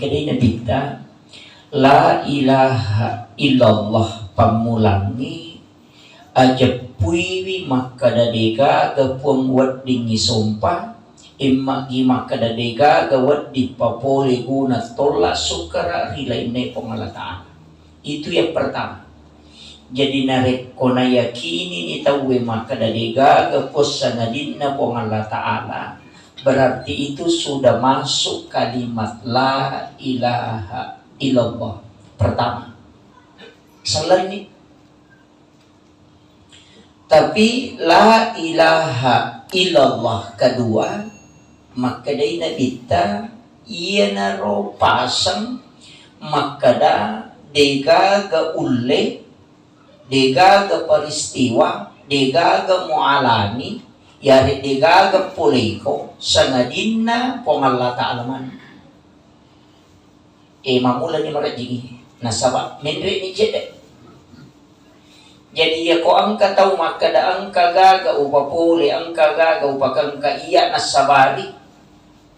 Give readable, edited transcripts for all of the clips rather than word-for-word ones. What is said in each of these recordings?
makanya nabita la ilaha illallah pamulangi aja puiwi makadadega gapuang wad dingi sompa imma gi makadadega gawad di papole guna tolak sukara rilainai pengalataan. Itu yang pertama. Jadi narek kona yakini ni tawe makadadega gapos sanadinna pengala ta'ala. Berarti itu sudah masuk kalimat la ilaha illallah pertama. Salah ini. Tapi la ilaha illallah kedua, maka dai nabita iya naro pasang makada dega ga ulle dega ga peristiwa dega ga mualani yari dega ga poleko sangadinna pongalla ta'alaman mamula ni marajigi nasaba menre ni jede. Jadi ya ko angka tahu maka da angka gaga upapule angka gaga upakangka iya nasabari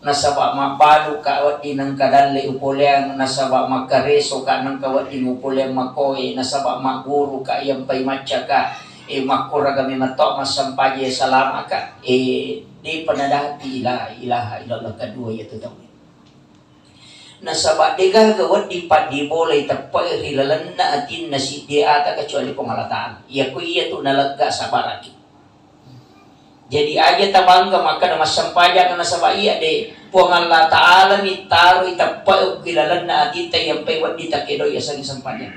nasaba mapalu ka wati nang kadalle upuleang nasaba makareso ka nang kawati upuleang makoy nasaba maguru ka iyang pay matya ka makura kami matok masampaje salama ka di panadati la ilaha illallah kedua yaitu tahu nasaba dega gawad di padi boleh tapai rilalan na atin nasi dia ata kecuali pengalataan. Iya ku iya tu nalaga sabaraki. Jadi aja tabangga maka nama sampaja kana saba iya de pengala taala ni taru itapai rilalan na atin tayang pewat di takedo ya sang sampaja.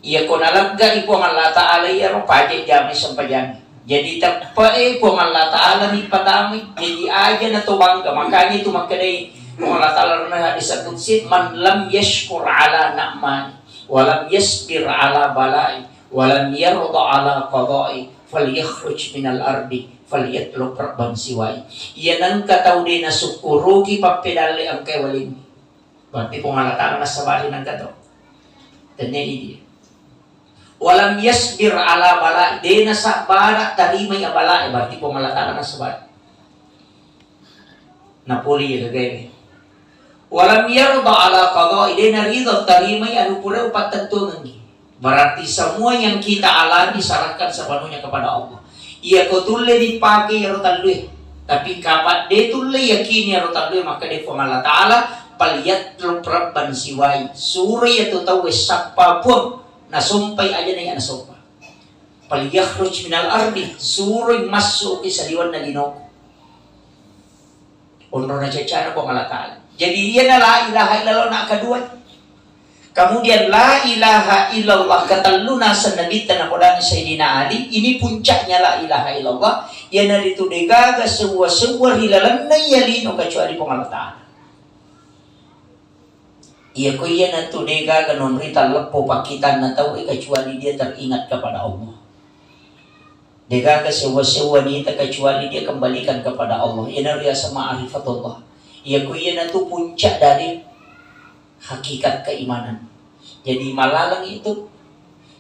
Iya ko nalaga ipo ngala taala iya ro paje jami sampajan. Jadi tapai pengala taala ni padami jadi aja na to bangga makanya itu makadai Allah Ta'ala na hadis al-qudsi man lam yashkur ala na'man walam yasbir ala balai walam yarda ala qadai falyakhruj minal ardi falyatlub rabban siwai. Iyan ang kataw din na sukurugi papedali ang kewalin. Berarti kung Allah Ta'ala na sabahin ang kataw. Tanya ini. Walam yasbir ala balai. Di na sa barak tarimay abalai. Berarti kung Allah Ta'ala na sabahin. Napuli yung gagawin. Walam yarda ala qadai dena ridha tarimai anu pura upat tentu ngi. Berarti semua yang kita alami serahkan sepenuhnya kepada Allah. Ia ko tulle dipakai ya rotalui. Tapi kapan de tulle yakini ya rotalui maka de Allah Ta'ala paliyatlu rabban siwai. Suri itu tahu siapa pun nasumpai aja na nasumpa. Paliyakhruj minal ardi suri masuk ke saliwan na linok. Unro na cara po Allah Ta'ala. Jadi dia la ilaha illallah nak kedua. Kemudian la ilaha illallah kataluna sanabita na kodang Sayyidina Ali. Ini puncaknya la ilaha illallah. Yang dari itu degaga sebuah hilalan na yalino kecuali Allah Ta'ala. Ia ko iya na to degaga nomrita lepo pakitan na tahu kecuali dia teringat kepada Allah. Degaga sewa ni kecuali dia kembalikan kepada Allah. Ia dia sama arifatullah. Ya kuya itu puncak dari hakikat keimanan. Jadi malalang itu.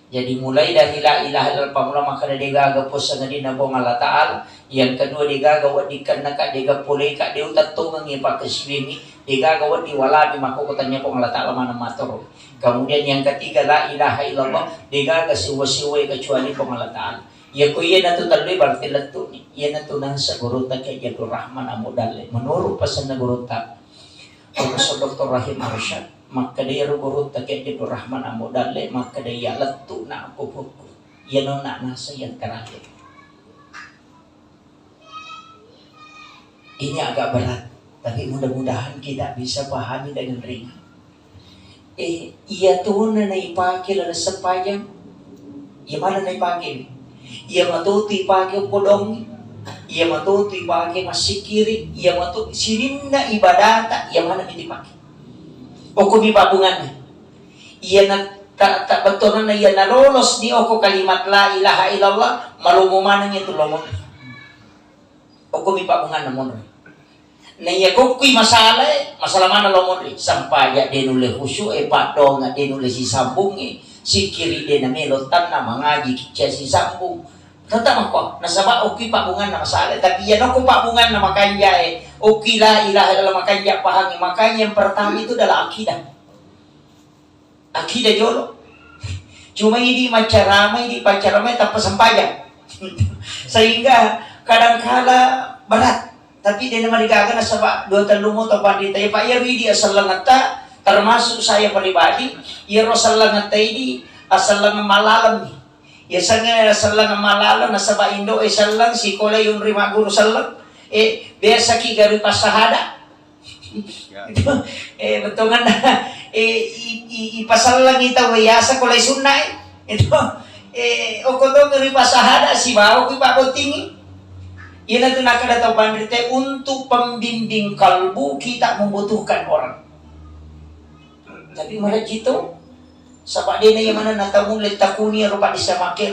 Jadi mulai dari la ilaha illallah pamula maka dega gapos sangadina bong Allah Ta'ala. Yang kedua dega gawat dikanaka dega pole ka deu tatungang ipa keswini dega gawat diwalabi maka kotanya bong Allah Ta'ala mana mator. Kemudian yang ketiga la ilaha illallah dega gasiwa-siwa kecuali bong Allah Ta'ala. Ya ko iya na to talbe berarti letu ni. Iya na to nang sa gurunta kay Jabir Rahman amudale. Menurut pesan na gurunta. Profesor Dr. Rahim Arsyad. Maka dia gurunta kay Jabir Rahman amudale. Maka dia letu na aku buku. Iya no na nasa yang terakhir. Ini agak berat. Tapi mudah-mudahan kita bisa pahami dengan ringan. Iya to na naipakil na sepayang. Iya mana naipakil? Ia matuti pakai podong, ia matuti pakai masikiri, ia matuti sirinda ibadata, ia mana dipakai. Oko bibabungan. Ia tak betul na ia nalolos di oko kalimat la ilaha illallah malumuman niya tulomon. Oko bibabungan namon. Na iya kokui masalah mana lomon sampai ya denule khusyuk padong denule si sambung si kiri de na melotan na mangaji kitya si sambung. Tetap ako, nasaba okay pabungan na masalah. Tapi yan ako pabungan na makanya Oke, la ilaha illallah, makanya pahami. Makanya yang pertama itu adalah akidah. Akidah jolo. Cuma ini macaramai, di pacaramai tanpa sempajang. Sehingga kadang-kala berat. Tapi dia nama dikatakan sebab dua telumu atau pandita. Ya Pak, ya widi asal langata, termasuk saya pribadi. Ya Rasul langata ini asal lang malalam. Ya sanga asal lang malalam na sabab Indo asal lang si kola yung rima guru salang. Biasa ki gari pasahada. Betul kan? Ipasal lang ita wayasa kola sunnah. Itu okodo gari pasahada si bawa ki pakotingi. Yan ang nakadataw pandite untuk pembimbing kalbu kita membutuhkan orang. Tapi malah gitu, sabak din na yung mana natamulit takuni rupa di sa makir.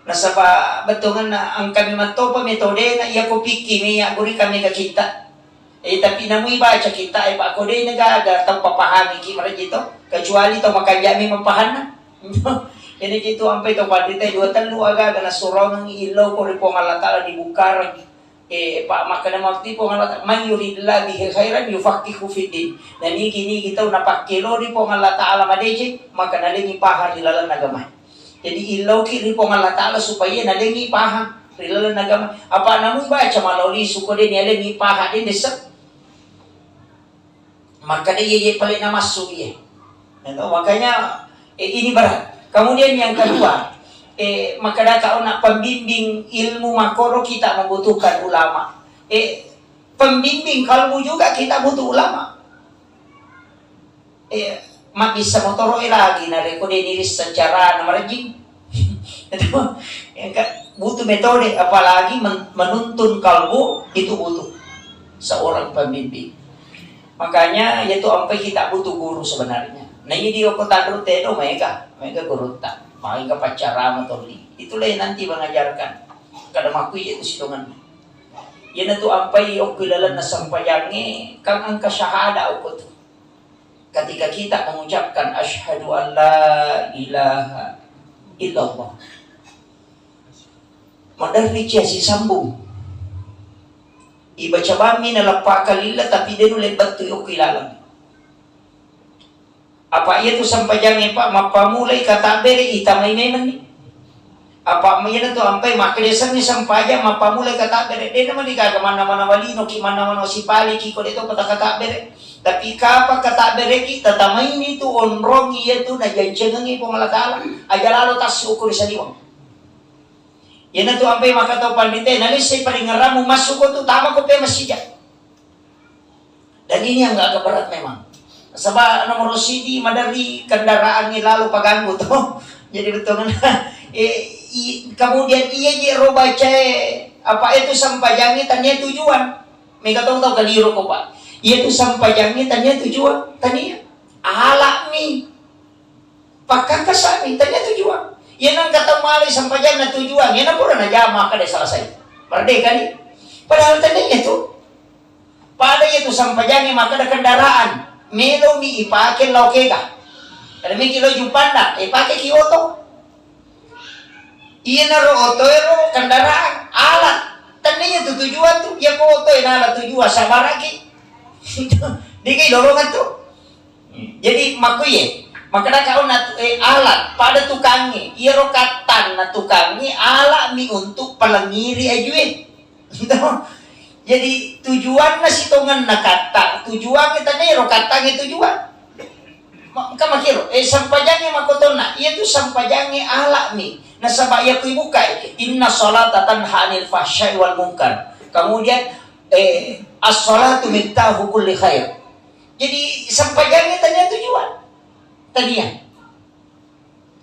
Nasaba betungan na ang kami matopa metode na iya ko piki niya guri kami kakita. Tapi namu ibaca kita pa ako din nagaga tang papahami ki malah gitu. Kecuali to makajami mapahana. Jadi itu sampai to pandita dua telu aga na surau ng ilaw ko rin po ngalatala di bukar Pak makana magti po ngalatala man yuridillah bihi khairan yufaqihu fiddin. Dan ini gini kita napakilo ri po ngalatala madeje maka nalingi paham ilalan agama. Jadi ilaw ki ri po ngalatala supaya nalingi paham ilalan agama. Apa namu baca maloli suko din nalingi paham din desek. Maka dia paling nama suye. Makanya ini berat. Kemudian yang kedua, maka kau nak pembimbing ilmu makoro kita membutuhkan ulama. Pembimbing kalbu juga kita butuh ulama. Mak bisa motoroi lagi nareko diniris secara namarjing. Butuh metode, apalagi menuntun kalbu itu butuh seorang pembimbing. Makanya yaitu sampai kita butuh guru sebenarnya. Nah ini dia kota Tedo mereka guru tak, mereka pacaran atau itulah yang nanti mengajarkan. Kadang aku itu situngan. Yan itu ampai okilalan na sampayangi kang angka syahada ukut. Ketika kita mengucapkan asyhadu an la ilaha illallah. Madari si sambung. Ibaca bami na lapakalila tapi dia nulit batu okilalan. Apa ia tu sampajangnya Pak mapamulai kata bere itamai memang ni. Apa mayana tu ampai maklesan ni sampajang mapamulai kata bere. Dia nama dikaga mana-mana walino ki mana-mana sipali ki ko dito kata bere. Tapi kapa kata bere ki tatamai ni tu onrong ia tu na jancengangi pengalatala. Ajalalo tas ukur sa liwang. Yan tu ampai makataw pandite nalisay paringaramu masuk ko tu tama ko pe masjid. Dan ini yang agak berat memang. Sebab nomor CD madari kendaraan ni lalu paganggu tuh. Jadi betul kan? Kemudian iya je baca apa itu sampajangi tanya tujuan. Mereka tahu keliru kok Pak. Iya itu sampajangi tanya tujuan. Tanya alak mi. Pakai kesami tanya tujuan. Yan ang katamali sampajang na tujuan. Yan ang pura na jama kada selesai. Merdeka ni. Padahal tanya itu. Pada itu sampajangi maka ada kendaraan. Melo mi ipakin laukega. Ada mi kilo jupanda, ipakai kioto. Iya naro oto ero kendaraan alat. Tandanya tu tujuan tu, ya ko oto alat tujuan sabaraki. Di kay dorongan tu. Jadi makuye, maka kau na alat pada tukangi, iya ro katan na tukangi alat mi untuk palangiri ajuin. Jadi tujuan na situngan na kata, tujuan kita nero kata ng tujuan. Kamakiro, sampajangnya makotona, iya tu sampajangnya alak mi. Nasabaya ko ibukay, inna salata tanha anil fahsyai wal munkar. Kemudian as-salatu miftahu kulli khair. Jadi sampajangnya tanya tujuan. Tadinya.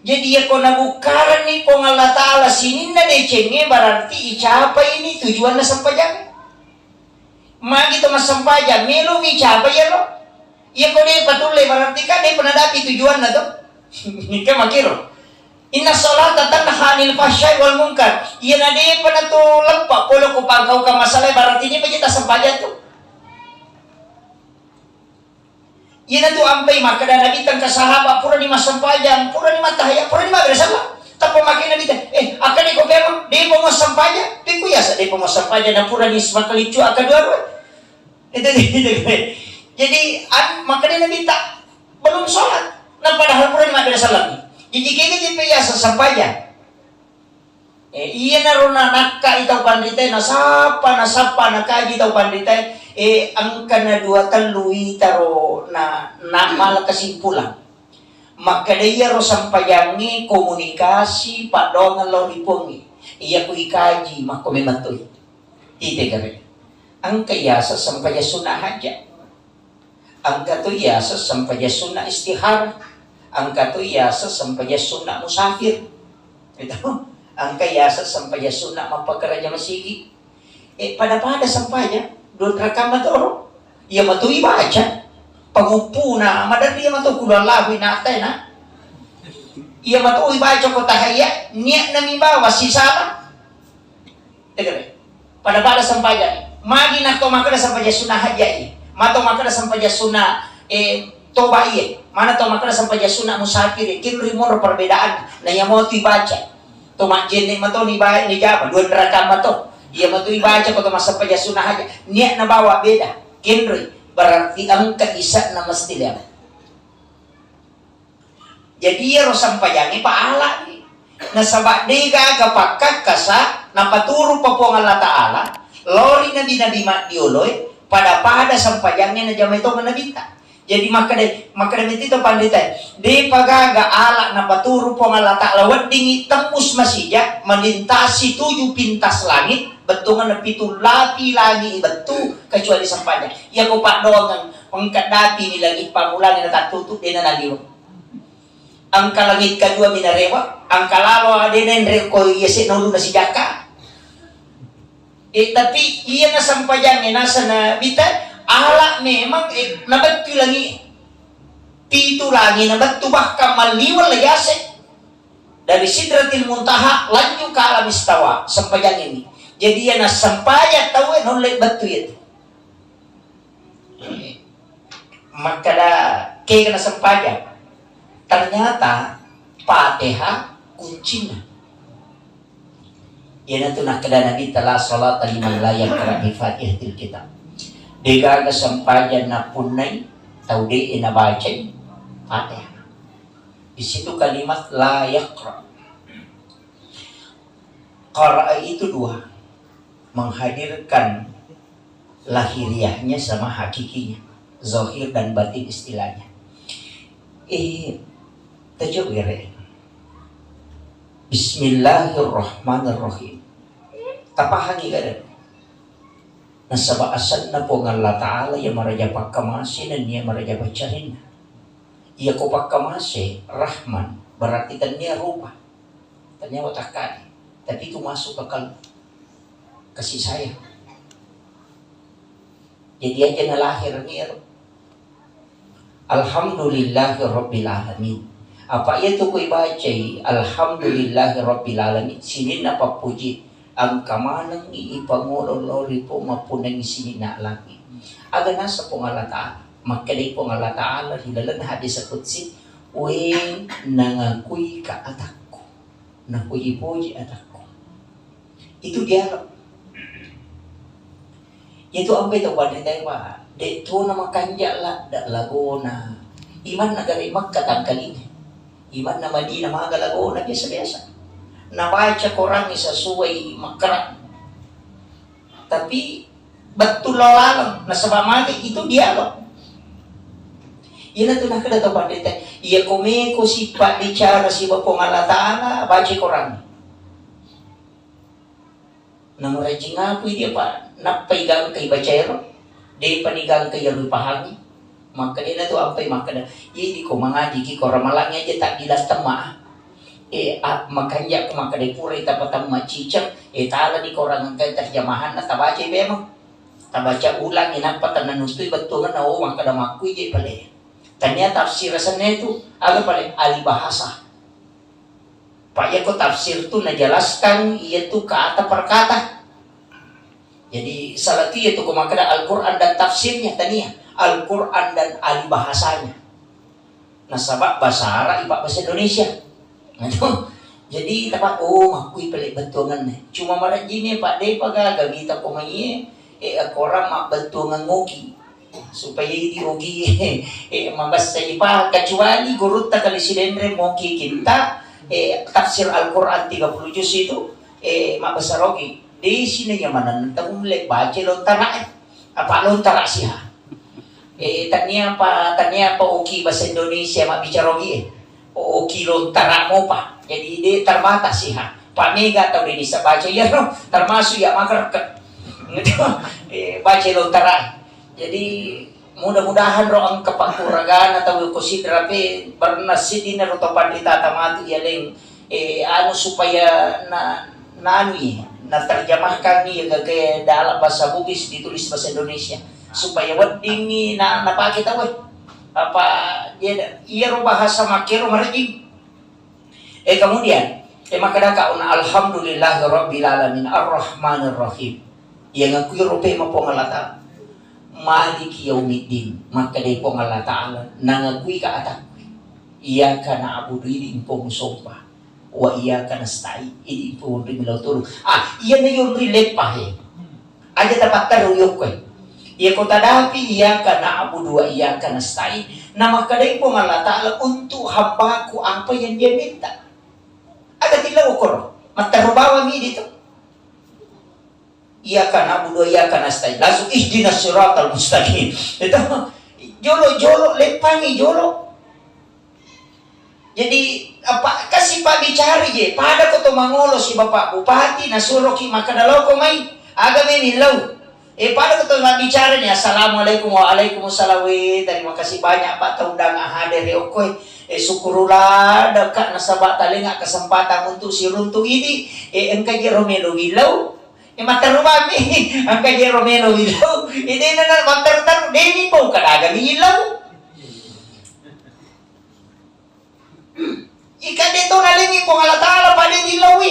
Jadi ya ko nabukaran ni kung Allah Ta'ala sinin na decenge berarti icapa ini tujuan na sampajangnya. Magi to masampajan, melo mi chapa ya lo. Iya ko dia patuloy berarti kan dia penadapi tujuan na to. Ika makiro. Inna salata tanha anil fahsyai wal munkar. Iya na dia panatulang pa polo ko pangkaw ka masalah berarti ni pa kita sampajan to. Iya na to ampay maka da nabi tang kasahaba pura ni masampajan, pura ni matahaya, pura ni magrasala. Tapos makin nabi akan ni ko pero di mo masampajan, di ko yasa di mo masampajan na pura ni makalicu akadua. Itu dia. Jadi makanya Nabi tak belum sholat. Nah padahal pun Nabi Sallam. Jadi kaya biasa sampaya. Iya naruna nakka itaw panditay nasapa nakaji itaw panditay angka na dua talui taro na mala kesimpulan. Maka dia ro sampayangi komunikasi padongan lo ripongi. Iya ku ikaji mako mematoy. Ite gare. Angka yasa sampaya sunnah haja. Angka tu yasa sampaya sunnah istihara. Angka tu yasa sampaya sunnah musafir. Itu. Angka yasa sampaya sunnah mapagkaraja masigi. Pada sampaya doon rakamat oro. Iya matui baca. Pangupu na madali iya matu kulang labi na atay na. Iya matui baca ko tahaya niya namibawa si sama. Tegere. Pada sampaya. Magi na to makada sampaya sunnah haja. Mato makada sampaya sunnah toba iya. Mana to makada sampaya sunnah musafir. Kilo rimoro perbedaan na iya mo baca. Tumak jenik mato ni baik ni japa dua rakam mato ia mato ibaca ko masa paja sunnah aja niat na bawa beda kenri berarti angka isa na mesti dia jadi ia rosam pajangi paala ni na sabak dega kapakak kasa na paturu papuang Allah Ta'ala lori na dinadima dioloy pada sampajangnya na jamay to manabita. Jadi maka itu pandita di pagaga ala na paturo po nga lata lawat dingi tembus masija melintasi 7 pintas langit betungan na pitulapi lagi betu kecuali sampanya. Ya ko pak doang ang kadati ni langit pamulang na tatutuk din na naliw. Ang kalangit kadua minarewa, ang kalalo adenen ko yesi nulu na si jaka. Tapi iya na sampayang nasa na bitay ala memang nabattu lagi pitu lagi nabattu bahkan maliwal layase dari sidratil muntaha lanjut ke alam istawa sampayang ini jadi yana sampaya tahu nolek batu itu maka da kaya na sampaya ternyata Fatihah kuncinya yana tu nak kada nabi telah salat liman layak di Fatihatil kitab degaga sampayan na punay taudi inabaca Fatihah. Di situ kalimat la yaqra. Qara itu dua, menghadirkan lahiriahnya sama hakikinya, zahir dan batin istilahnya. Tajuk gere. Bismillahirrahmanirrahim. Tapahani gere. Nasaba asal na po ng Allah Ta'ala yung maraja pagkamasi na niya maraja bacarin. Iya ko pagkamasi, Rahman, berarti tanya rupa. Tanya watakani. Tapi itu masuk ke kalbu. Kasih sayang. Jadi aja na lahir niya. Alhamdulillahi Rabbil Alamin. Apa itu ko ibacay? Alhamdulillahi Rabbil Alamin. Sinin na papuji. Ang kamanang iipangulolori po mapunang sinina lagi. Aga nasa po nga Ta'ala. Magkalay po nga Ta'ala. Hilalan hadis sa kutsi. Uwing nangakuy ka atak ko. Nakuy po di atak ko. Itu dialog. Itu ang ito ba tayo ba? Dito na makanja la. Da lago na. Iman na gali magkatangkalin. Iman na madi na mga galago na biasa-biasa. Nabaca korang isa suway makra. Tapi betul lalang nasabamali itu dialog. Ina tu nak kada tahu pandita. Ia komeko si pak bicara si bapong Allah Ta'ala baca korang. Namurajing apa dia pak napaigang kay bacero. Dia panigang kay lupahagi. Maka dia tu apa maka dah. Ia di ko mangaji ki koramalangnya aja tak dilastam mah. Makanya maka di pura tapatang macicam tala di korang ang terjemahan na tabaca bemang tabaca ulang inapatan na nustoy batungan na uwang kadamakuy di pala tanya tafsir sana itu aga pala alibahasa paya ko tafsir tu najelaskan iya tu kata per kata jadi salati itu kumakada Al-Quran dan tafsirnya tania Al-Quran dan alibahasanya nasabak bahasa Arab iba bahasa Indonesia. Jadi tapak makui pelik betungan cuma marah jini pak de paga gamita ko mai ako orang mabantu ng ngogi supaya hindi ogi mabasa ipa kecuali guru ta kali silendre ngogi kita tafsir Al-Quran 30 juz itu mabasa rogi di sini yang mana nantang mulai baca lontara apa lontara siya tanya pa oki bahasa Indonesia mabicara rogi oki lontara mo pa jadi di terbatas siya pamega atau di bisa baca ya no termasuk ya masyarakat baca lontara. Jadi mudah-mudahan roang kapangkuragan atau kusidrape bernasidin ro pandita tamatu ya leng anu supaya nani terjemahkan ni ke dalam bahasa Bugis ditulis bahasa Indonesia supaya wadingi napake tahu apa iya ro bahasa makero marji kemudian makadaka alhamdulillahirabbil alamin arrahmanir rahim yang aku rupe mapongalata maliki yaumiddin maka day po Allah Ta'ala nangagwi ka atak iyaka na abudu ini po musompa wa iyaka nasta'in ini po rimilaw tulong iyan na yung rilepa aja dapat taruyok ko iya ko tadapi iyaka na abudu wa iyaka nasta'in na maka day po Allah Ta'ala untuk hamba ko apa yang dia minta ada tilaw ko matarubawa mi dito iyaka na'budu wa iyaka nasta'in langsung ihdinas siratal mustaqim itu jolo lepangi jolo jadi apa kasih pak bicari je pada ko to mangolo si bapak bupati nasuruh ki makadalaw ko may aga may nilaw pada ko to bicara niya assalamualaikum wa waalaikumsalam terima kasih banyak pak taundang hadir okoy syukurullah dekat nasabak talinga kesempatan untuk si runtung ini engkay Romelo Wilaw matarumami ang kay Romelo Wilaw hindi na matartar dini po kadaga Wilaw ika dito nalingi po alatala pa din Wilaw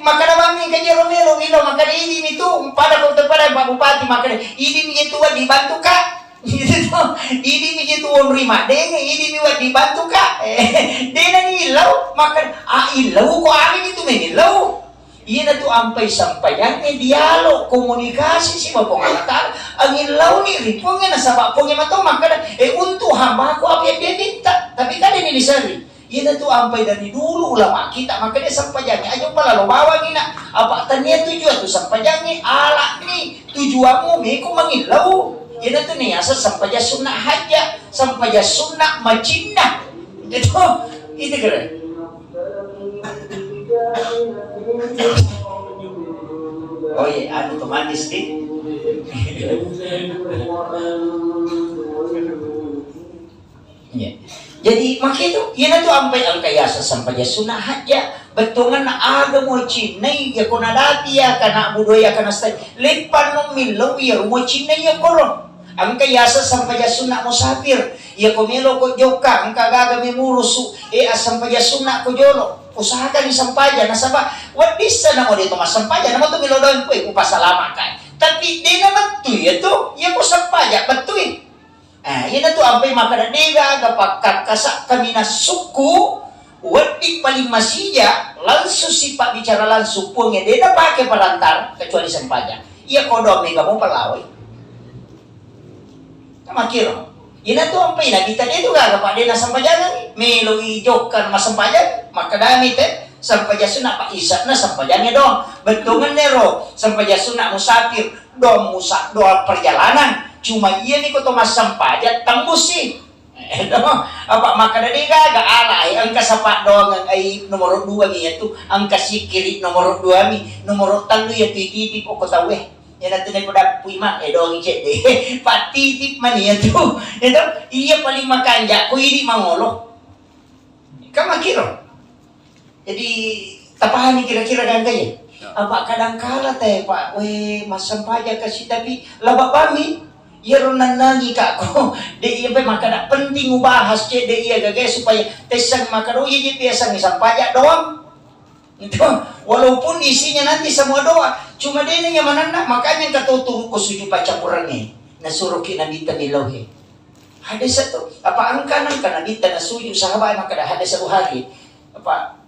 makadamami kay Romelo Wilaw makada hindi nito pada po pada Pak Bupati makada hindi nito dibantu ka hindi nito rima denge hindi niwa dibantu ka dena ni Wilaw makada ilaw ko amin ito may Wilaw iyan na ito ampay sampayan dialog, komunikasi si mapangalatan ang ilaw ni Ripong nga nasaba po nga matumang kada unto hamba ko apa yang dia minta tapi kada nilisari iyan na ito ampay dari dulu ulama kita makanya sampayan ayaw pala lumawan na apa tanya tujuan ito sampayan ala ni tujuan mo may kumangilaw iyan na ito niya sa sampayan sunnah haja sampayan sunnah majinna itu kira oh iya, anu otomatis nih. Ya. Jadi makanya itu, yan itu ampai ang kayasa sampai sunnah haja. Betungan na aga mo chinay ya kunadati ya kana budo ya kana stay. Lepan no milaw ya mo chinay ya koro. Ang kayasa sampai sunnah musafir. Ya kumilo ko joka ang kagagami murusu sampai sunnah ko jolo. Usahakan isampaja nasaba what bisa na mo dito masampaja naman to milodon ko upasalamat ka tapi di naman to ito ya ko sampaja betul yan na to ampay makadadiga kapag kakasa kami na suku wadi paling masija langsung si pak bicara langsung pungnya di na pakai pelantar kecuali sampaja iya kodom nih kamu pelawai makiro yan na to ampay nagita dito ka kapag di na sampajangan milo ijokan masampajan maka damit sampaja sunnah pak isa na sampajanya dong bentungan nero sampaja sunnah musafir dong doa perjalanan cuma iya nih kau mas sampaja tembus sih apa maka dari gaga alay ang kasapat doang ang ay nomor 2 niya tu ang kasikiri nomor 2 mi nomor 3 ya titip o katawe yan natin ay pada puima doang icet pak titip man niya tu ito iya paling makanja ko hindi mangolo kamakiro. Jadi tapahani kira-kira gandanya. Apa kadangkala teh Pak, masampaja kasih tapi laba kami ya ronan nangi kako. De iya pe makada penting ubahas ce de iya gage supaya tesang makado iya biasa sampaja doang. Itu walaupun isinya nanti semua doa, cuma dia yang manana makanya katutuh ko suju paca kurangnya. Nasuruh kita dilaw he. Ada satu apa angka nang kana dita nasuju sahabat makada ada satu hari apa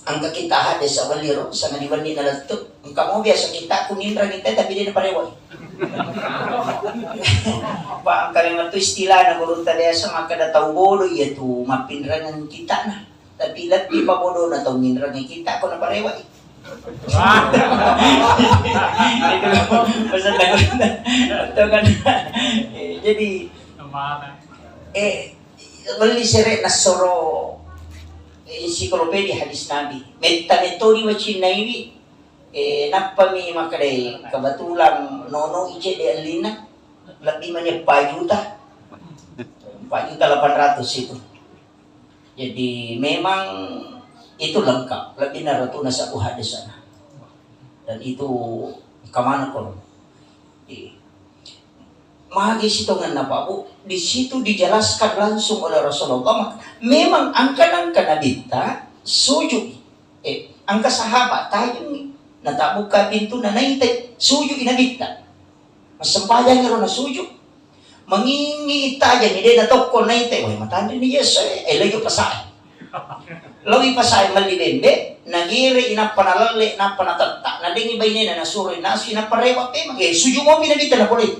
Ang kakita hade sa waliro, sa naniwani na lanto. Ang kamo biya sa kita, kuninra kita, tapi di na parewa. Pa ang kalimat to istila na gurunta daya sa mga kadataw bolo, ito mapinrangan kita na. Tapi di pa bolo na itong minrangan kita ko na parewa. Basta tagot na. Jadi, wali sire nasoro ensiklopedia hadis Nabi. Metta metodi wacin naiwi. Napami makadai kebetulan nono ice di alina lebih banyak 4 juta 4.800.000 itu. Jadi memang itu lengkap, lebih naratuna sa buhat di sana. Dan itu kemana kok? Magis itu na Pak Bu, di situ dijelaskan langsung oleh Rasulullah. Memang angka-angka nabita sujud. Angka sahabat tayo ni natabuka pintu na naitay sujud inabita. Masampayan nga ron na sujud. Mangingi tayo ni de natokko naitay. Wala matanda ni Yesus layo pasay. Lawi pasay malibende. Nagiri inapanalali napanatata. Nadingi ba na nasuri nasi naparewa pe mag sujud mo pinabita na kulit.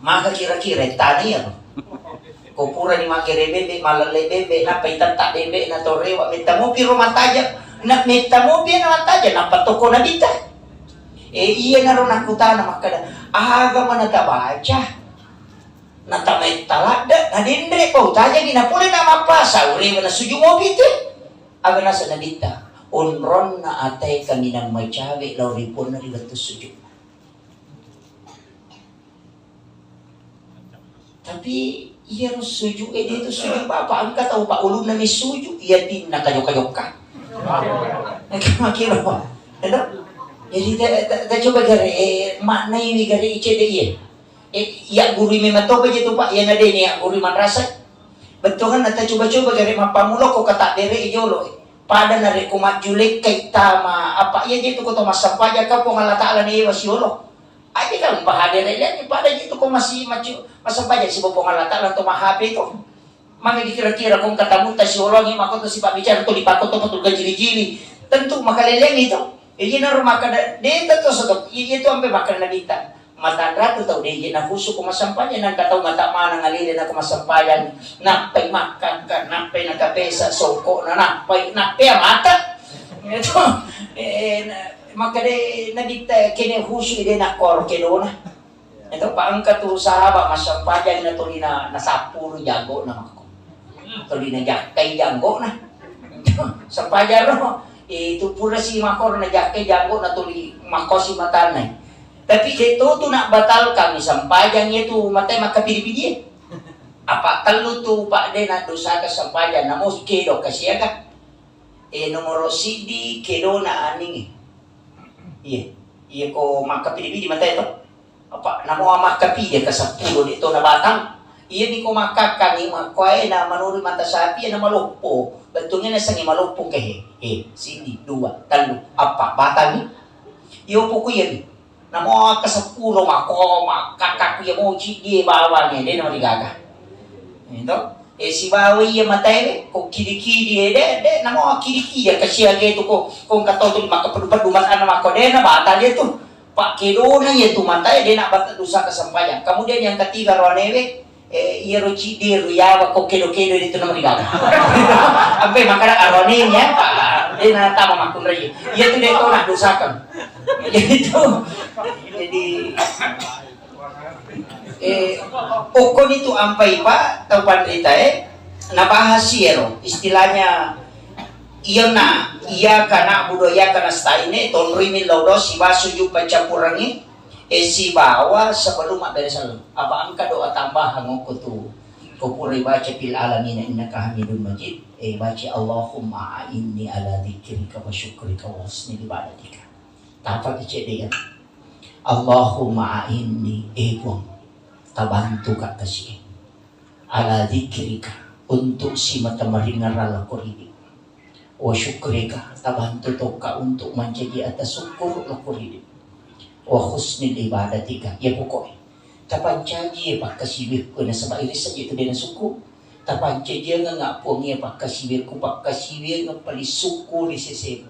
Maka kira-kira tanay ako. Kupura ni makire bebe, malale bebe, napaitatata bebe, natorewa, metamo piro mataja, metamo piro mataja, napatoko na bita. Iya na ron nakuta na makada, aga man natabaca, natamay talada, nadindre po, taja ginapuli na mapasa, uri na suju mo bita. Aga nasa nabita, unron na atay kami ng may tsawe, lauripon na ribatos suju. Tapi iya harus suju, dia itu suju apa angkat tahu Pak ulun nami suju, iya din nakayok-kayok ka. Nakakira pa. Jadi ta coba gari makna ini gari ice de iya. Iya guru memang tahu begitu Pak, iya nade ni guru man rasa. Betul kan ta coba-coba gari mapamulo ko kata dere ijolo. Pada nare kumat julek kay tama apa iya gitu ko to masampaja ka po ngalata ala ni wasiolo. Ay kan bahadere yan pada gitu ko masih masampaja si bopong ngalata lang to mahape ko. Mga kira-kira kung katamunta si Olongi mako to si pabicara to lipako to patul gajili-jili. Tentu makaleleng itu. Iya na rumaka dito to sa to. Iya to ampe bakal nabita. Matandra to tau di na husu ko masampajan nang kataw mata mana ngalili na ko masampajan. Napay makan ka, napay nakapesa soko na napay mata. Ito maka de nabita kene husu ide na kor kedona. Ito paangkat to sahaba masampajan na to ni na nasapuro jago na mako. To di na jakay jago na. Sampajan no. Itu pura si makor na jakay jago na to ni mako si matanay. Tapi itu tu nak batalkan sampajan itu matay makapilipili. Apa talo tu Pak de na dosa ka sampajan na mo kedo kasiya ka. Nomoro CD kedo na aning. Iya ko makapilipili matay to. Apa namo makapili ka sa pulo dito na batang. Iya di ko makakani makoy na manuri mata sapi na maluppo. Betulnya na sa maluppo kay CD 2 3 apa batang. Iyo po ko yan. Namo ka sa pulo mako makakak ya mo di bawah ni de na digaga. Ito si bawi ya matay ko kiri-kiri de namo kiri-kiri kasi age to ko kung katotol makapaduman ana mako de na bata dia tu. Pak kilo na ya tu matay de na bata dosa kasampayan. Kemudian yang ketiga ronewe iya roci de ruyawa ko kilo-kilo dito na digaga. Ampe makara arone nya Pak de na tama makun ray. Iya tu de to na dosakan. Jadi ukon itu ampai Pak tau pandita nabahas yero istilahnya iya kana budaya kana staine tonrimi laudo si basuju pacampurangi si bawa sebelum beresan apa angka doa tambahan ngoko tu kupuri baca fil alamin innaka hamidun majid baca Allahumma inni ala dzikrika wa syukrika wa husni ibadatika. Tapak kecedian Allahumma inni ebong tabantu kak kasih ala dzikrika untuk si mata maringan rala koridi wa syukrika tabantu toka untuk menjadi atas syukur la koridi wa husni ibadatika ya pokoknya tapan caji pak kasih ko na sa iris saja itu dia suku Tapang dia nga po niya pagkasibir ko pagkasibir nga palisuko ni sisip.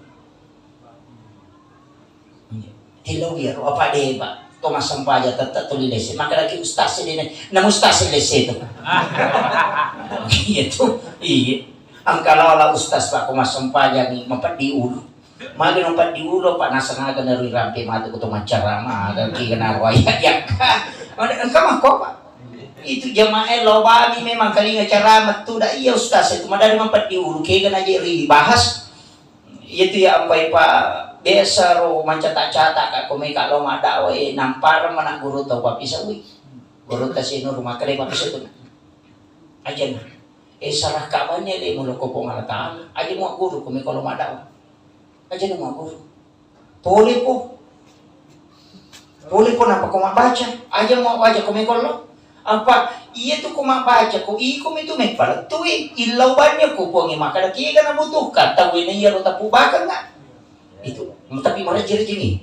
Tilaw yaro apa de ba? Tumasampaja tuloy lesi. Maka lagi ustasi din namustasi lesi ito. Ito. Iya. Ang kalawala ustas pa kumasampaja ni mapadiulo. Magi nung padiulo pa nasa nga na rin rampe mati ko tumacarama. Lagi ka na yak ka. Ang kamako pa. Itu jamaah lobami memang kali ceramah tu dah iya ustaz itu madari mampat diulu kaya kan aja bahas itu ya ampai pak biasa ro mancata-cata kak komai kalau mada we nampar mana guru tau pa pisawi guru kasino rumah kali pa pisaw tu aja na salah kabannya le mulo ko pong alata aja mo guru komai kalau mada aja na mo guru boleh po napa ko mabaca aja mo aja komai kalau apa iya tu ko mabaca ko ikom itu may palatuin ilawannya ko po ng makalakiya ka na buto katawin na iya ro tapu bakal nga itu tapi mana jiri jini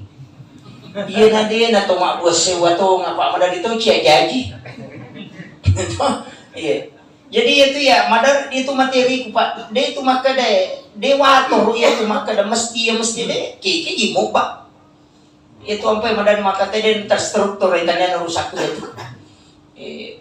iya na din na tumabuas sewa to nga pa madar dito siya jaji iya jadi itu ya madar itu materi ko pa de itu makada dewato iya itu makada mesti de kiki imo ba itu ampai madar makata den terstruktur itanya rusak itu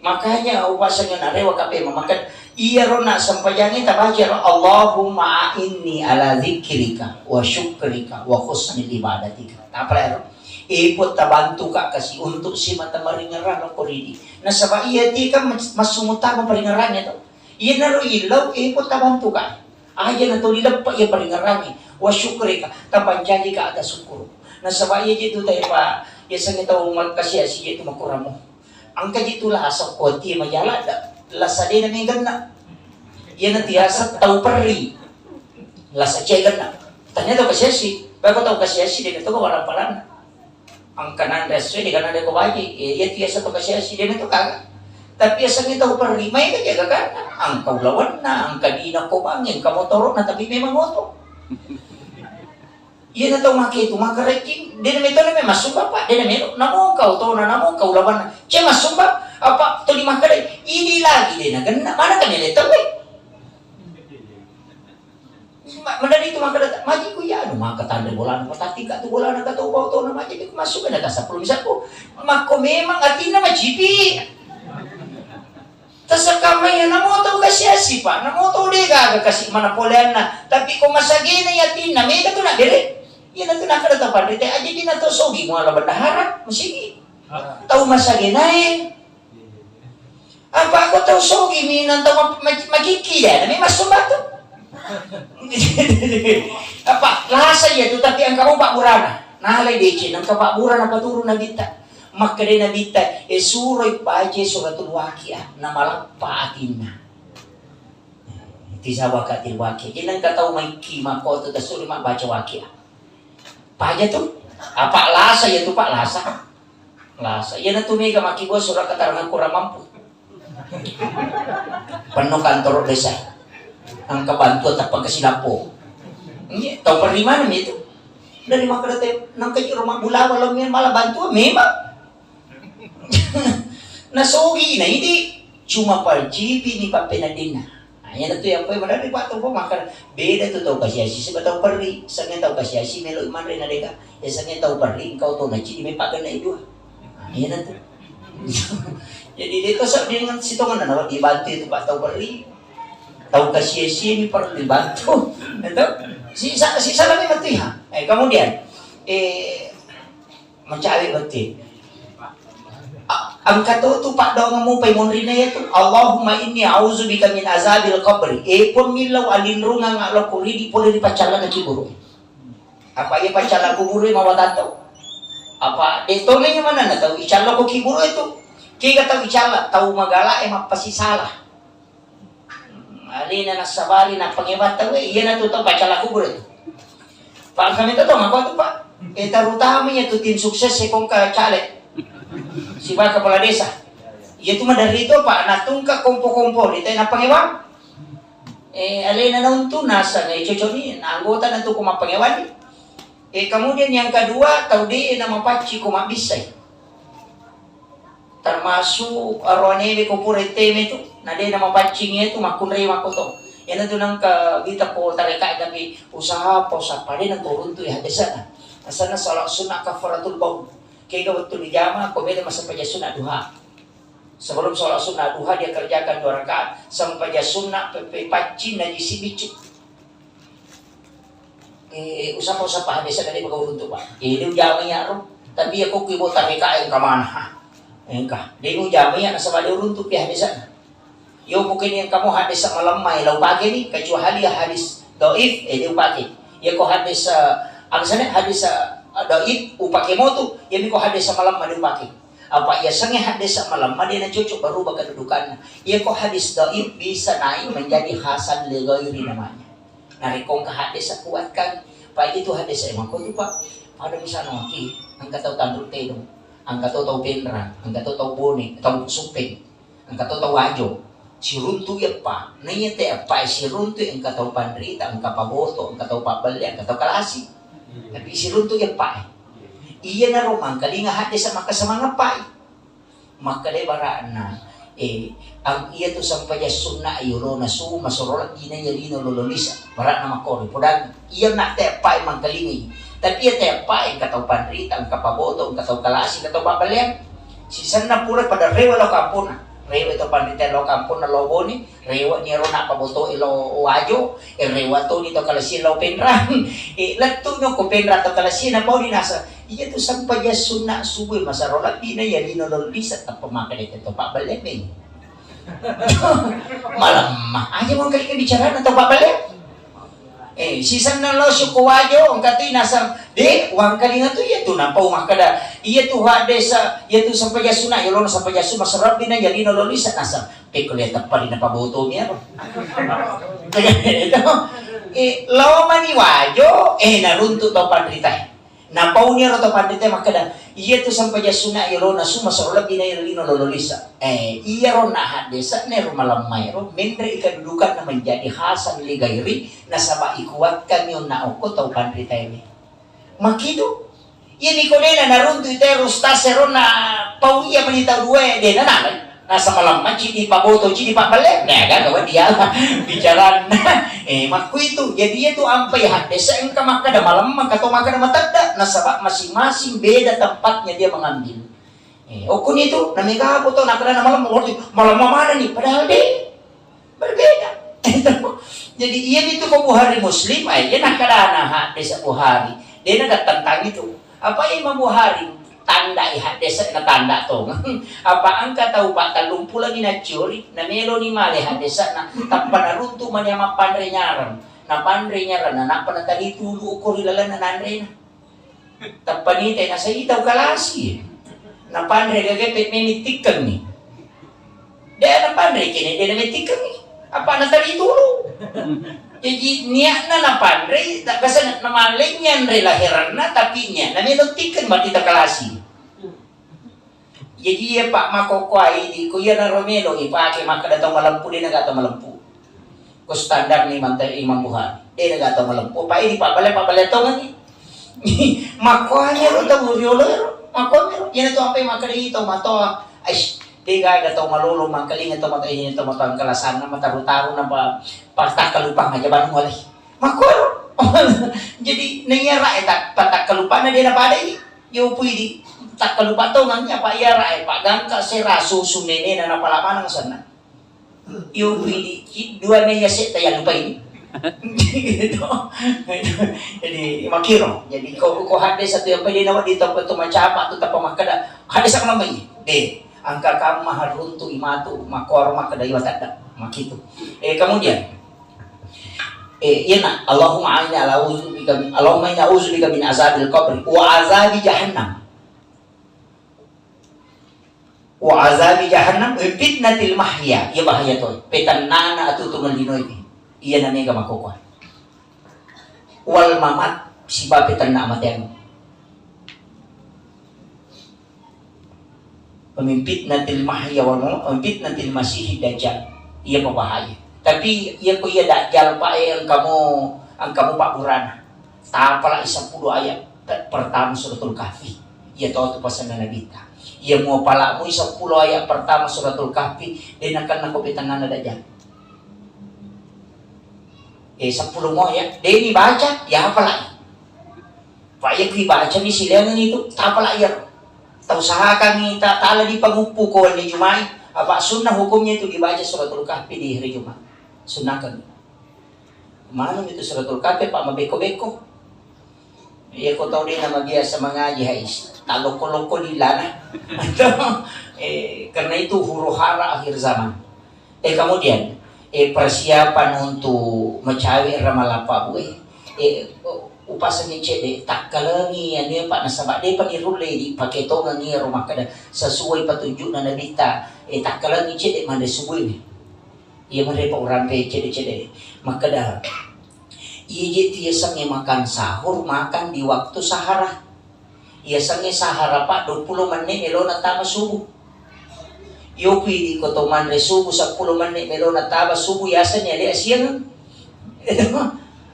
makanya upasanya narewa kape memakan iya rona sampayangin tabajar Allahumma inni ala dzikrika wa syukrika wa husnil ibadatika apa ipot tabantu ka kasi untuk si mata maringaran ko ridi nasaba iya ti ka masumuta mo paringaran ito iya naro ilaw ipot tabantu ka aja na to lilap pa iya paringaran wa syukrika tapanjanji ka ada syukur nasaba iya jito tayo pa iya sangitaw magkasiyasi ito makuramo ang kajitulah asap konti majala lasa din na may ganda yan ang tiyasa tau perri lasa siya ganda tanya tau kasyasi bago tau kasyasi din ito kawalang palan ang kanan resto di kanan ko baji yan tiyasa tau kasyasi din ito kaga tapi asang ito perri may kajaga ka ang kaulawan na ang kadina ko bangin kamotoro na tapi memang moto iya na tau makito makareking din na ito na may masumba pa din na may namungkaw to na namungkaw laban na siya masumba apa to lima kali ini lagi din na ganda mana ka nilito madali itu makada maji ko ya makatanda bola na patati ka to bola na katubaw to na maji ko masuk na ka sa promisya ko mako memang atin na majipi tas kamay na mo to kasyasi pa na mo to di ka kasi manapolean na tapi ko masagi na yatin na may ka to na dire yan ang tinakada tapan rite aja di na to sogi mo ala bandaharan masigi tau masagi na apa ako tau sogi minan tau magiki ya may masumbato apa lasa ya tu tapi ang kaubak burana nalay decin ang kabak burana paturo na bita makade na bita suroy paje suratul waqiah na malapa atin na tisawa katil waqiah jinang katau may kima ko to tasuri baca waqiah paja tuh apa lasa ya tuh pak lasa ya na tumiga makibo surat keterangan kurang mampu penuh kantor desa ang kabantu at pagkasilapo tau perlimanan itu dari makarate nang kayo rumah bulawa lang yan malah bantu memang nasugi na hindi cuma parjibi ni papenadin na ayan na ito yung po yung madali pa ito po makar beda ito tau kasyasi sa batang parli sa nga tau kasyasi melo iman rin na deka sa nga tau parli ikaw to na chidi may pagan na ito ayan na ito jadi dito sa dengan sitongan na dibantu itu pak tau parli tau kasyasi ni parli bantu ito si salami mati ha kemudian mencari mati ang katuto pa daw nga mo pay monri na yato Allahumma inni a'udzubika min azabil qabri pon milaw alinrunga nga lo kuri di pole di pacala na kiburo apa ya pacala kuburo mawadato apa dito na yung mana na taw icala ko kiburo ito kaya taw icala taw magala mapasisala alina na sabali na pangibat taw iya na to pacala kuburo ito pa kami to makuha to pa tarutama niya to tin sukses kung kacale si Pak Kepala Desa itu mah dari itu Pak natungka kompo-kompo dito na pangewan alina na unto nasa na ichochoni na anggota na to kumapangewan kemudian yang kedua tahu di na mapachi kumabisay termasuk arwanebe ko pureteme tu nade na mapancingnya itu makunrei makoto yan ito nang kita po tarika tapi usaha po sa pa rin ang turun to hadisa na asana salak sunna kafaratul baul kaya gawat to ni jama ko beda masampaja sunna duha sebelum sholat sunnah duha dia kerjakan 2 rakaat sampaja sunna pepepacin na jisibicik usap-usap pa hadisa na di magawurun to ba di ujama niya ro tapi ako kibo tarika yung kamana engkah di ujama niya nasa malurun to kaya hadisa na yung mungkin yang kamu hadis sa malamay law pagi ni kecuali hadis doif di upake ya ko hadis ang sana hadis doif upake mo tu ya ko hadis sa malam di upake apa ya sange hadis sa malam dia na cucuk baru kedudukannya ya ko hadis doif bisa naik menjadi hasan li ghairi namanya narikong ka hadis sa kuatkan pa itu hadis sa emang ko tu pak pada misalnya ki ang kataw tanduk tedong ang kataw taw penra ang kataw taw bone taw supeng ang kataw taw wajo si runtu ya pa nanya te apa si runtu ang kataw pandrita ang kapaboto ang kataw papali ang kataw kalasi tapi si runtu ya pa iya na romang kalinga hadis sa makasamanga pa maka lebaraan na ang iya to sampaya sunna ayuro na su masorolat gina yalino lololisa barat na makori podang iya na te pa mang kalingi tapi iya te pa ang kataw pandrita ang kapaboto ang kataw kalasi kataw papali si sana pura pada rewa lo kampuna rewa ito pandrita lo kampuna lo boni rewa niya ro na paboto ilo wajo rewa to nito kalasi lo penra lato nyo ko penra to kalasi na mo nasa iya to sampaya sunna subuh masarolat di na yalino lolisa at pamakan ito pa balemeng malam aja mo kali bicara na to pa balem sisan na lo sukuwajo ang katoy nasa di wang kalinga to iya to na paumakada iya to hadesa iya to sampaya sunna yolo na sampaya sunna masarap din na yalino lolisa nasa pekuleta pa rin na paboto niya lawa maniwajo narunto to pandrita napaw niya ro to pandrita makada iya to sampaya sunna yolo na su masarap din na yalino lolisa iya ro na hadesa ne ro malamay ro mendre ikadudukan na menjadi hasan ligairi na saba ikuatkan yun na uko to pandrita ini makido iya ni ko na narunto ite rustasero na pau iya manita duwe de na nalay nasa malamay chidi paboto chidi papalek na gagawa dia bicara maku itu jadi itu ampai hadis yang kamakada malam makato makada matanda nasabak masing-masing beda tempatnya dia mengambil okun itu namanya apa tuh nakada malam malam mana nih padahal deh berbeda jadi iya itu kok Bukhari Muslim aja nakada nah hadis Bukhari dia nak tentang itu apa Imam Bukhari tanda hadis na tanda to apa angka tahu pak talumpu lagi na curi na melo ni male hadis na tapana runtu man yang pandre nyaran na pandre nyaran na napana tadi tulu ukur ilalan na nanre na tapani tay na sa itaw kalasi na pandre gagapit memitikkan ni dia na pandre kini dia na memitikkan ni apa na tadi tulu jadi niat na pandre tak kasi na malingyan re lahiran na tapi niya na melutikan mati takalasi jadi ya pak makokwai di kuya na Romelo ipake makadatang malampu din nagatang malampu ko standar ni Imam Bukhari dia nagatang malampu pa ini papale to ngani makwanya ro ta muriolo makwanya yan to ampe makadito mato ay tiga gatong malulong mangkalingan to matayin to matang kalasan na mataru-taru na patak kalupang aja banung walay makwaro jadi nangyara eta patak kalupang na dia na paday yo pwede tak kalupa to nganya pa yara pa gangka sera susu nene na napalaman ng sana yo pwede dua na yase taya lupa ini gitu jadi makiro jadi ko hadis satu yang pwede nawa dito pa tumacapa to tapamakada hadis ako naman de angka kamu maharuntu imatu makor makadayo tanda makitu kemudian yana Allahumma inna a'udzubika min azabil qabr wa azabi jahannam fitnatil mahya ya bahaya to petanana atu tumalinoy iya na mega makokwa wal mamat siba petanna amaten pemimpitnatil mahya wal mamat pemimpitnatil masih dajjal iya bahaya tapi iya ko iya dajjal pa ang kamu Pak Burana tapala 10 ayat pertama suratul kahfi iya to pasan na nabita Ia mau palamu 10 ayat pertama suratul kahfi dan akan nakopitan nana dajan. 10 mo ya, deni baca ya apa lagi? Pak ya kui baca ni silangan itu tak apa lagi ya. Tahu usahakan ni tak tala di pangupu ko ni Jumat. Apa sunnah hukumnya itu dibaca suratul kahfi di hari Jumat. Sunnahkan. Mana itu suratul kahfi Pak mabeko-beko. Ya ko tahu dia nama biasa mengaji hais. Taloko-loko di lana. Karena itu huru hara akhir zaman. Kemudian persiapan untuk mencari ramalapa buih. Upasan ni cede tak kalangi ano pa nasaba de panirule di paketo nga ni rumah kada sesuai petunjuk na nabita tak kalangi cede mande subuh ni ia mande pa orang pe cede maka dah ia je sange makan sahur makan di waktu sahara ia sange sahara pa 20 menit elo na tama subuh yopi di koto mande subuh 10 menit elo na tama subuh yasan ya dia siang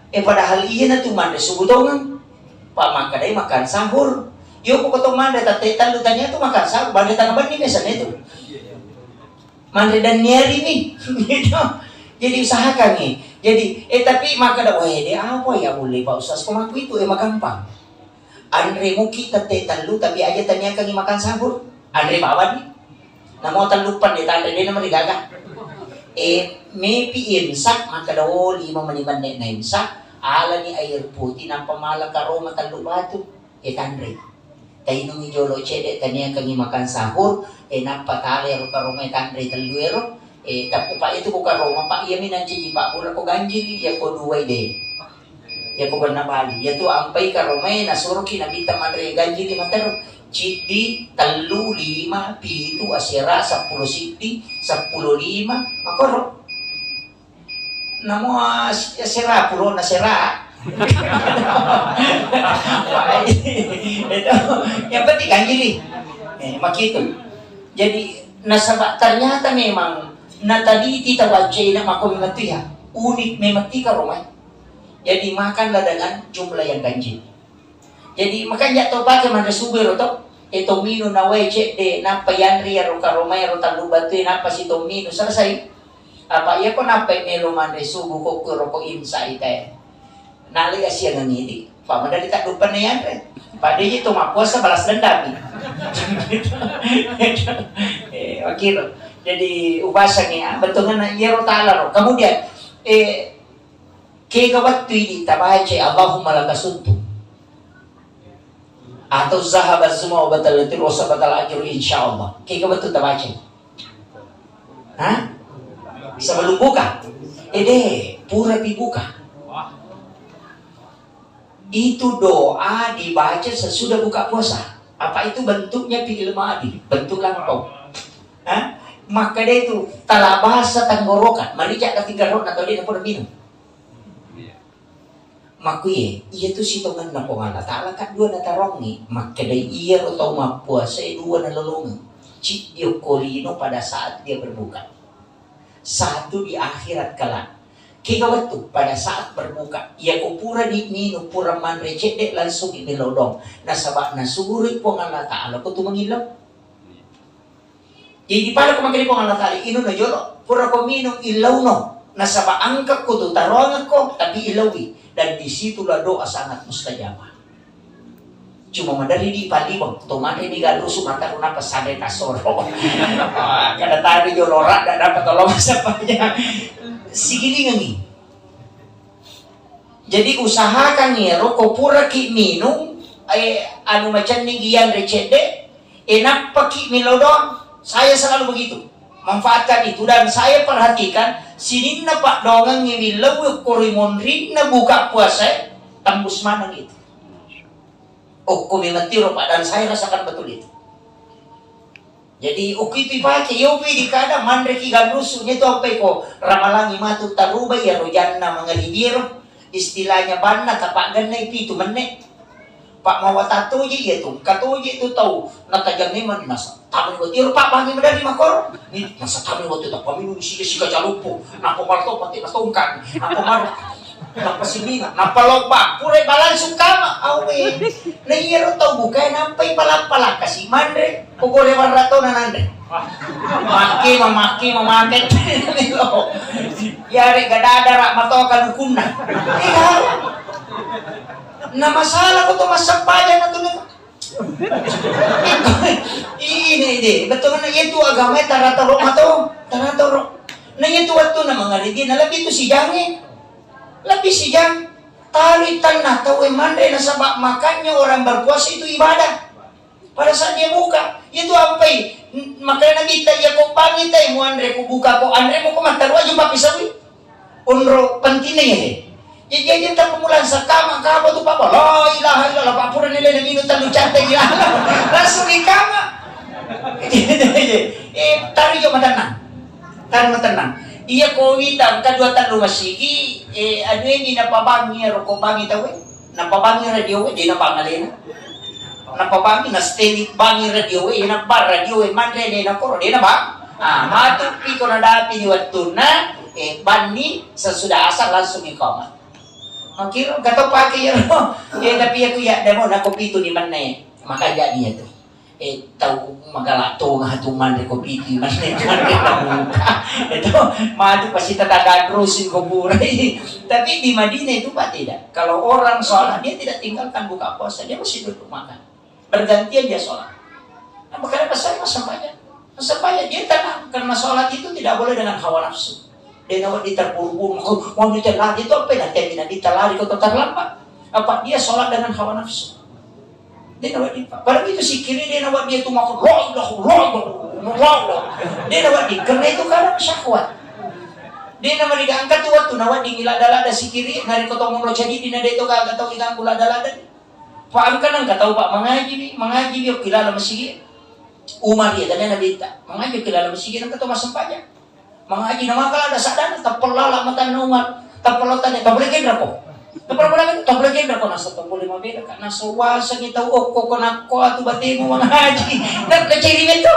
padahal iya na tuh manda subuh dongan pak makadai makan sahur yo po katong manda tatay tanya tuh makan sahur banda tanaban ni mesan itu manda dan nyari nih gitu jadi usahakan nih jadi tapi makada wah dia apa ya boleh pak usas kumaku itu magampang Andre muki tatay talu tapi aja tanya kang makan sahur Andre bawa nih namo talupan di tanda dia naman digagah may imsak makada 5 meniman na imsak ala ni air putih ng pamala karoma talo batu Andre tayo nung ijolo chede tanya kami makan sahur napatali aro karoma Andre taluero tapo pa ito ko karoma pa iya minanchi pa pura ko ganjili ya ko duway de ya ko ganabali ya to ampay karoma nasuro kinabita Andre ganjili matero chidi talu 5 pitu asira 10 siti 10 5 makoro namo sira puro na sira itu yang penting ganjili makito jadi nasaba ternyata memang na tadi tita wajay na makomimati ya unik memati ka romay jadi makanlah dengan jumlah yang ganjil jadi makanya to pakai mana subero to mino na weche de na payanri aro ka romay aro talubatu na pa si mino selesai apa iya ko napay melo man subu ko kuro ko imsa ite nali asya ng ngidi pamadali tak lupa na yan padi ito mapuasa balas dendam wakil jadi upasanya betul na yero talaro kemudian kegawat tuidi tabace Allahumma lakasuntu atau zahabat semua batal tirosa batal ajur insyaallah kegawat tu tabace sebelum buka pura dibuka itu doa dibaca sesudah buka puasa apa itu bentuknya fi'il madi bentuk lampau maka dia itu talabasa tenggorokan marijak ketiga rot atau dia pun minum makuye iya tu sitongan na pongala ta'ala kat dua na tarongi maka dia iya atau mapuasa dua na lolongan cik dia kolino pada saat dia berbuka satu di akhirat kelak kigawat tu pada saat berbuka ia kupura di minum pura man recede langsung inilodong nasabak nasuri po ng Allah Ta'ala ko tumangilaw jadi pala ko magkali po ng Allah Ta'ala ino na yolo pura ko minum ilaw no nasabak angkat ko tu tarongan ko tapi ilawi dan disitulah doa sangat mustajabah cuma madali di palibang tumari di galu sumata ko napasade kasoro kada tadi yo lora da dapat tolong sapanya sigili ngi jadi usahakan ni roko pura ki minum anu macam ni gian recede napaki milodon saya selalu begitu manfaatkan itu dan saya perhatikan sinin na pak dongang ngi lawu korimon rin na buka puasa tembus mana gitu kumimatiro pak dan saya rasakan betul itu jadi itu baca yopi di kada mandreki galusunya itu apa ko ramalangi matu taruba ya rojanna mangalibiro istilahnya banna tapak ganna itu menek pak mawatato ji itu katoji itu tahu natajami man nasa tamu watiro pak bagi medali makor ni nasa tamu waktu tak paminu sika sika calupo napo marto pati nasongkan napo mar Napasiminga, napaloba, pure balan sukama, awe. Naiero tau bukay nampay palak kasi mandre, pugore warrato na nandre. Maki, mamaket. Yari gadadara matokan hukumna. Na masalah ko to masampayan na to na. Ini, betul na itu agama tarataro mato, tarataro. Na itu waktu na mga ligi na labi to si Jange. Labi si Jang. Taritan na tawe mandre na sabak makannya orang berpuasa itu ibadah. Pada saat dia buka, itu apa makanya kita ya kok pangit ay mo andre ko buka ko andre mo ko matarwa yung papisawi. Unro pentingnya ya. Jadi kita pemulaan sakama kapa tu papa. La ilaha illallah papura nila na minutan lucante gila. Langsung di kama. Tari yo matanang. Tari matanang. Iya ko witam kadua tan masigi adu ini napabangi ro ko bangi tawe. Napabangi radio di napangalena. Napabangi na steady bangi radio nabar radio mandre ni nakoro di na ba? Matupi ko na dati ni waktu na bani sesudah asal langsung ikamat. Makiro gato pake yun. Tapi ako ya demo na kopito ni man na maka jadi itu. Tahu magalato nga hatuman de kopito man na muka. Itu madu pasti tataga terusin ko buray. Tapi di Madinah itu Pak tidak. Kalau orang sholat dia tidak tinggalkan buka puasa, dia masih duduk makan. Bergantian dia sholat. Nah, makanya pas saya masam dia tenang karena sholat itu tidak boleh dengan hawa nafsu. Dia nawat diterburu-buru, mau diterlari itu apa yang termina diterlari kau terlambat. Apa dia sholat dengan hawa nafsu? Dia nawat di. Padahal itu si kiri dia nawat dia tu makan roh. Dia nawat di karena itu kadang syahwat. Dia nawat diangkat tu waktu nawat di ngilada-lada si kiri nari kau tong lo jadi di nade itu kagak tahu ikan kulada-lada. Paham kan enggak tahu Pak mengaji dia kilala masjid. Umar dia dan Nabi tak mengaji kilala masjid dan ketemu sampainya. Mengaji nama kalau ada sadar tak pelala mata Umar tak pelotanya tak boleh kena kok tak boleh kena kok nasa tak boleh mabeda kan nasa wasa kita kok nako atu batemu mengaji dan keciri itu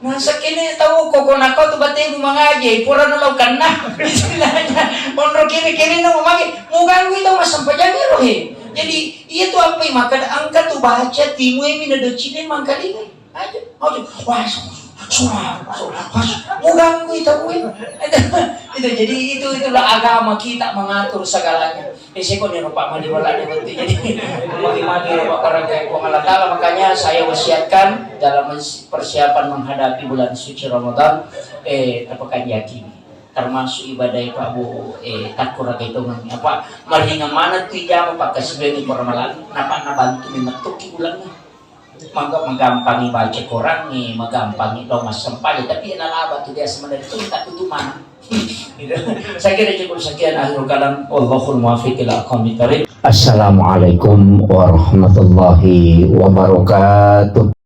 nasa kini tahu kok nako atu batemu mengaji pura nolong kena istilahnya monro kiri no magi mugang itu mas sampai jadi rohe jadi iya tuh apa maka angkat tuh baca timu ini nado cine mangkali aja wah mugang itu jadi itulah agama kita mengatur segalanya. Saya kok nih Pak Madi wala nanti jadi magi-magi Pak orang kayak Allah. Makanya saya wasiatkan dalam persiapan menghadapi bulan suci Ramadan tepakan yakin termasuk ibadah Pak Bu takur itu apa maringa mana tu jam Pak kasih permalan napa bantu memetuki bulannya. Menggampangi baca Quran nih, menggampangi doa sempat, tapi nalaba tu dia sebenarnya itu tak tutuman. Saya kira cukup sekian akhir kalam. Wallahul muwaffiq ila aqwamit thoriq. Assalamualaikum warahmatullahi wabarakatuh.